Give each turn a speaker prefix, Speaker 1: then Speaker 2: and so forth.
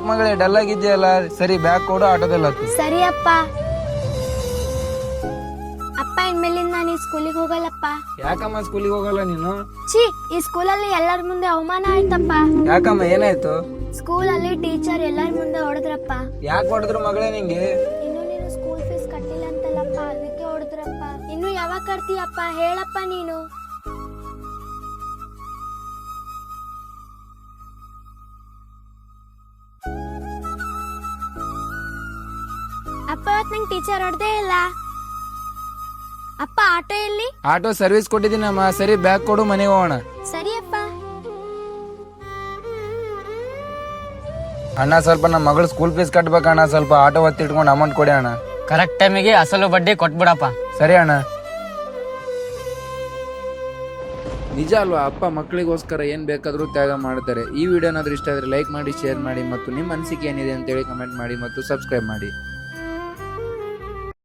Speaker 1: ಮಗಳೇ ಡಲ್ ಆಗಿದ್ಯಲ್ಲ, ಸರಿ ಬ್ಯಾಗ್ ಕೊಡು, ಆಟೋದಲ್ಲಿ ಹತ್ತು.
Speaker 2: ಸರಿ ಅಪ್ಪ. ಅಪ್ಪ ಇನ್ಮೇಲಿಂದ ನಾನು ಈ ಸ್ಕೂಲಿಗೆ ಹೋಗಲ್ಲಪ್ಪ.
Speaker 1: ಯಾಕಮ್ಮ ಸ್ಕೂಲಿಗೆ ಹೋಗಲ್ಲ ನೀನು?
Speaker 2: ಛೀ, ಈ ಸ್ಕೂಲಲ್ಲಿ ಎಲ್ಲರ ಮುಂದೆ ಅವಮಾನ ಆಯ್ತಪ್ಪ.
Speaker 1: ಯಾಕಮ್ಮ ಏನಾಯ್ತು?
Speaker 2: ಸ್ಕೂಲಲ್ಲಿ ಟೀಚರ್ ಎಲ್ಲರ ಮುಂದೆ ಹೊಡೆದ್ರಪ್ಪ.
Speaker 1: ಯಾಕೆ ಹೊಡೆದ್ರು ಮಗಳೇ ನಿಂಗೆ?
Speaker 2: ಇನ್ನು ನೀನು ಸ್ಕೂಲ್ ಫೀಸ್ ಕಟ್ಟಿಲ್ಲ ಅಂತಲ್ಲಪ್ಪ, ಅದಕ್ಕೆ ಹೊಡೆದ್ರಪ್ಪ. ಇನ್ನು ಯಾವಾಗ ಕಟ್ತೀಯಪ್ಪ ಹೇಳಪ್ಪ ನೀನು. ಅಪ್ಪ ಇವತ್ತು ನಂಗೆ ಟೀಚರ್ ಹೊಡೆದೇ ಇಲ್ಲ. ಅಪ್ಪ ಆಟೋ ಎಲ್ಲಿ?
Speaker 1: ಆಟೋ ಸರ್ವಿಸ್ ಕೊಟ್ಟಿದ್ದೀನಮ್ಮ. ಸರಿ ಬ್ಯಾಗ್ ಕೊಡು, ಮನೆಗೆ ಹೋಗೋಣ.
Speaker 2: ಸರಿ ಅಪ್ಪ.
Speaker 1: ಅಣ್ಣ ಸ್ವಲ್ಪ ನಮ್ಮ ಮಗಳು ಸ್ಕೂಲ್ ಫೀಸ್ ಕಟ್ಬೇಕಣ್ಣ, ಸ್ವಲ್ಪ ಆಟೋ ಒತ್ತಿಟ್ಕೊಂಡು ಅಮೌಂಟ್ ಕೊಡಿ ಅಣ್ಣ.
Speaker 3: ಕರೆಕ್ಟ್ ಟೈಮಿಗೆ ಅಸಲು ಬಡ್ಡಿ ಕೊಟ್ಬಿಡಪ್ಪ.
Speaker 1: ಸರಿ ಅಣ್ಣ. ನಿಜ ಅಲ್ವಾ, ಅಪ್ಪ ಮಕ್ಕಳಿಗೋಸ್ಕರ ಏನ್ ಬೇಕಾದ್ರೂ ತ್ಯಾಗ ಮಾಡ್ತಾರೆ. ಈ ವಿಡಿಯೋ ಏನಾದ್ರೂ ಇಷ್ಟ ಆದ್ರೆ ಲೈಕ್ ಮಾಡಿ, ಶೇರ್ ಮಾಡಿ ಮತ್ತು ನಿಮ್ಮ ಅನಿಸಿಕೆ ಏನಿದೆ ಅಂತೇಳಿ ಕಮೆಂಟ್ ಮಾಡಿ ಮತ್ತು ಸಬ್ಸ್ಕ್ರೈಬ್ ಮಾಡಿ.